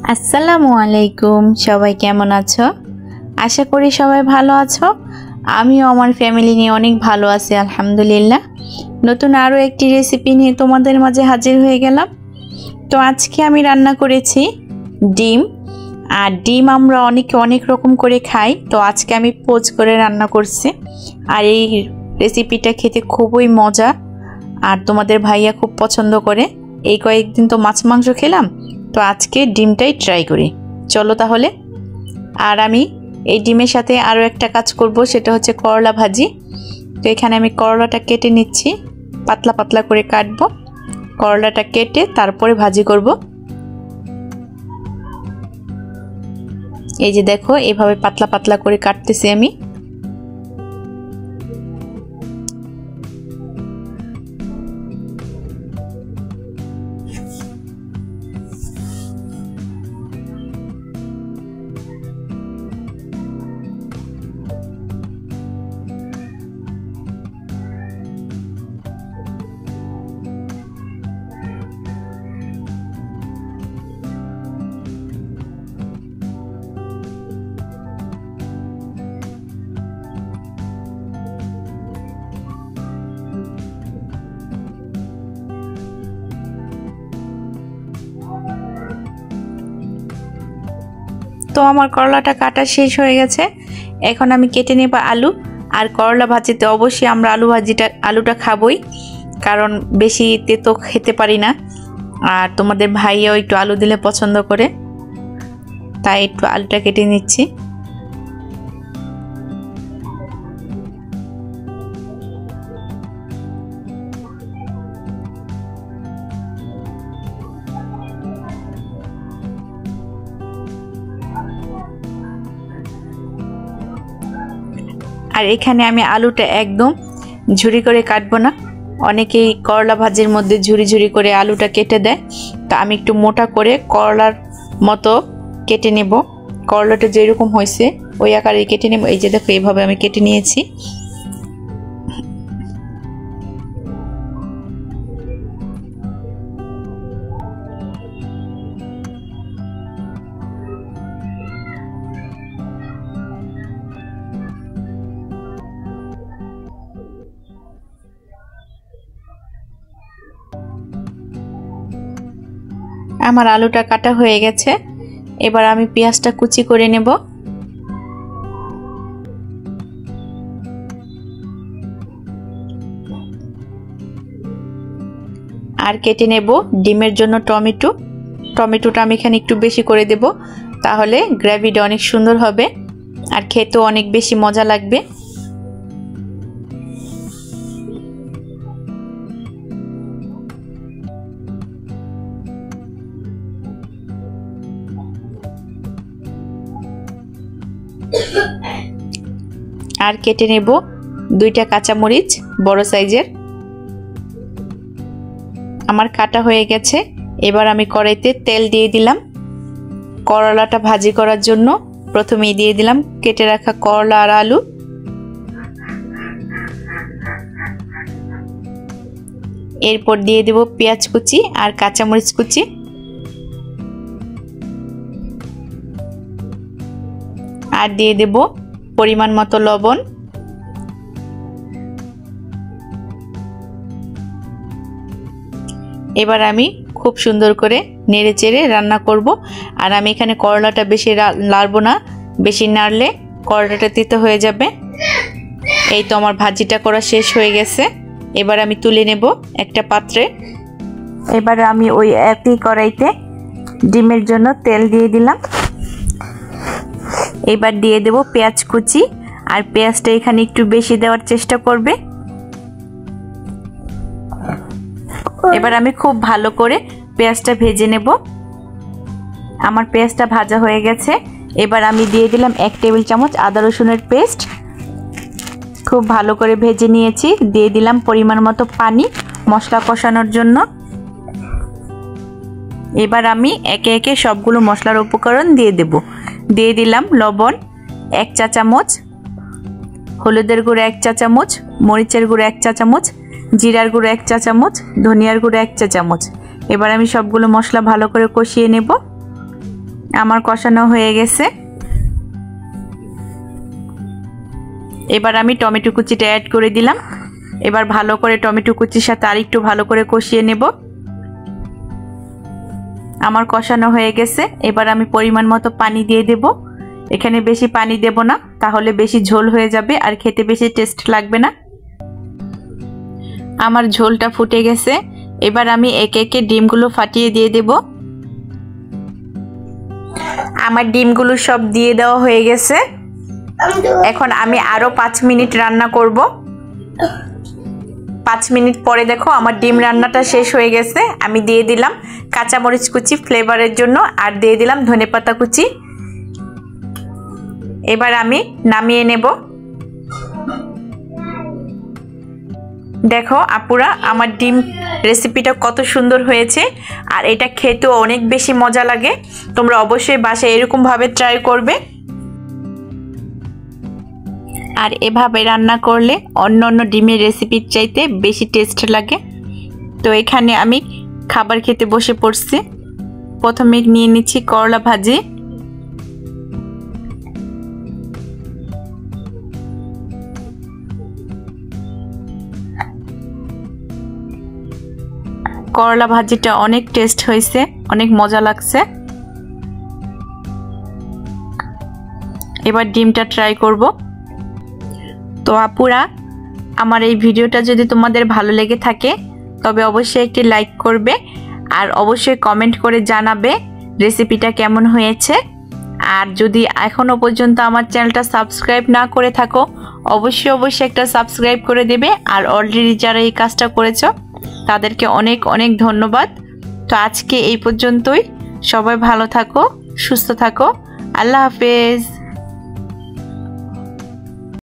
আসসালামু আলাইকুম, সবাই কেমন আছো? আশা করি সবাই ভালো আছো। আমিও আমার ফ্যামিলি নিয়ে অনেক ভালো আছি আলহামদুলিল্লাহ। নতুন আরও একটি রেসিপি নিয়ে তোমাদের মাঝে হাজির হয়ে গেলাম। তো আজকে আমি রান্না করেছি ডিম। আর ডিম আমরা অনেকে অনেক রকম করে খাই, তো আজকে আমি পোচ করে রান্না করছি। আর এই রেসিপিটা খেতে খুবই মজা, আর তোমাদের ভাইয়া খুব পছন্দ করে। এই কয়েকদিন তো মাছ মাংস খেলাম, তো আজকে ডিমটাই ট্রাই করি। চলো তাহলে। আর আমি এই ডিমের সাথে আরও একটা কাজ করব, সেটা হচ্ছে করলা ভাজি। তো এখানে আমি করলাটা কেটে নিচ্ছি, পাতলা পাতলা করে কাটবো। করলাটা কেটে তারপরে ভাজি করব। এই যে দেখো, এভাবে পাতলা পাতলা করে কাটতেছি আমি। তো আমার করলাটা কাটা শেষ হয়ে গেছে। এখন আমি কেটে নেব আলু। আর করলা ভাজিতে অবশ্যই আমরা আলুটা খাবই, কারণ বেশি তেতো খেতে পারি না। আর তোমাদের ভাইয়াও একটু আলু দিলে পছন্দ করে, তাই একটু আলুটা কেটে নিচ্ছি। আর এখানে আমি আলুটা একদম ঝুরি করে কাটবো না। অনেকেই করলা ভাজির মধ্যে ঝুরি ঝুরি করে আলুটা কেটে দেয়, তো আমি একটু মোটা করে করলার মতো কেটে নেব। করলাটা যেরকম হয়েছে ওই আকারে কেটে নেব। এই যে দেখো, এইভাবে আমি কেটে নিয়েছি। আমার আলুটা কাটা হয়ে গেছে। এবার আমি পেঁয়াজটা কুচি করে নেব। আর কেটে নেব ডিমের জন্য টমেটোটা আমি এখানে একটু বেশি করে দেব, তাহলে গ্রেভিটা অনেক সুন্দর হবে আর খেতেও অনেক বেশি মজা লাগবে। আর কেটে নেব 2টা কাঁচামরিচ বড় সাইজের। আমার কাটা হয়ে গেছে। এবার আমি কড়াইতে তেল দিয়ে দিলাম। করলাটা ভাজি করার জন্য প্রথমেই দিয়ে দিলাম কেটে রাখা করলা আর আলু। এরপর দিয়ে দেব পেঁয়াজ কুচি আর কাঁচামরিচ কুচি। আর দিয়ে দেব পরিমাণ মতো লবণ। এবার আমি খুব সুন্দর করে নেড়ে চেড়ে রান্না করব। আর আমি এখানে করলাটা বেশি নাড়বো না, বেশি নাড়লে করলাটা তিতো হয়ে যাবে। এই তো আমার ভাজিটা করা শেষ হয়ে গেছে। এবার আমি তুলে নেব একটা পাত্রে। এবার আমি ওই একই কড়াইতে ডিমের জন্য তেল দিয়ে দিলাম। এবার দিয়ে দেব পেঁয়াজ কুচি। আর পেঁয়াজটা এখানে একটু বেশি দেওয়ার চেষ্টা করবে। এবার আমি খুব ভালো করে পেঁয়াজটা ভেজে নেব। আমার পেঁয়াজটা ভাজা হয়ে গেছে। এবার আমি দিয়ে দিলাম 1 টেবিল চামচ আদা রসুনের পেস্ট। খুব ভালো করে ভেজে নিয়েছি। দিয়ে দিলাম পরিমাণ মতো পানি মশলা কষানোর জন্য। এবার আমি একে একে সবগুলো মশলার উপকরণ দিয়ে দেব। দিয়ে দিলাম লবণ 1 চা চামচ, হলুদের গুঁড়ো 1 চা চামচ, মরিচের গুঁড়ো 1 চা চামচ, জিরার গুঁড়ো 1 চা চামচ, ধনিয়ার গুঁড়ো 1 চা চামচ। এবার আমি সবগুলো মশলা ভালো করে কষিয়ে নেব। আমার কষানো হয়ে গেছে। এবার আমি টমেটো কুচিটা অ্যাড করে দিলাম। এবার ভালো করে টমেটো কুচির সাথে আরেকটু ভালো করে কষিয়ে নেব। আমার কষানো হয়ে গেছে। এবার আমি পরিমাণ মতো পানি দিয়ে দেব। এখানে বেশি পানি দেব না, তাহলে বেশি ঝোল হয়ে যাবে আর খেতে বেশি টেস্ট লাগবে না। আমার ঝোলটা ফুটে গেছে। এবার আমি একে একে ডিমগুলো ফাটিয়ে দিয়ে দেব। আমার ডিমগুলো সব দিয়ে দেওয়া হয়ে গেছে। এখন আমি আরো 5 মিনিট রান্না করব। 5 মিনিট পরে দেখো আমার ডিম রান্নাটা শেষ হয়ে গেছে। আমি দিয়ে দিলাম কাঁচামরিচ কুচি ফ্লেভারের জন্য, আর দিয়ে দিলাম ধনেপাতা কুচি। এবার আমি নামিয়ে নেব। দেখো আপুরা, আমার ডিম রেসিপিটা কত সুন্দর হয়েছে, আর এটা খেতেও অনেক বেশি মজা লাগে। তোমরা অবশ্যই বাসায় এরকম ভাবে ট্রাই করবে। আর এভাবে রান্না করলে অন্য ডিমের রেসিপির চাইতে বেশি টেস্ট লাগে। তো এখানে আমি খাবার খেতে বসে পড়ছি। প্রথমে নিয়ে নিচ্ছি করলা ভাজি। করলা ভাজিটা অনেক টেস্ট হয়েছে, অনেক মজা লাগছে। এবার ডিমটা ট্রাই করব। তো আপুরা, আমার এই ভিডিওটা যদি তোমাদের ভালো লেগে থাকে তবে অবশ্যই একটি লাইক করবে, আর অবশ্যই কমেন্ট করে জানাবে রেসিপিটা কেমন হয়েছে। আর যদি এখনো পর্যন্ত আমার চ্যানেলটা সাবস্ক্রাইব না করে থাকো অবশ্যই একটা সাবস্ক্রাইব করে দেবে। আর অলরেডি যারা এই কাজটা করেছো তাদেরকে অনেক অনেক ধন্যবাদ। তো আজকে এই পর্যন্তই। সবাই ভালো থাকো, সুস্থ থাকো। আল্লাহ হাফেজ।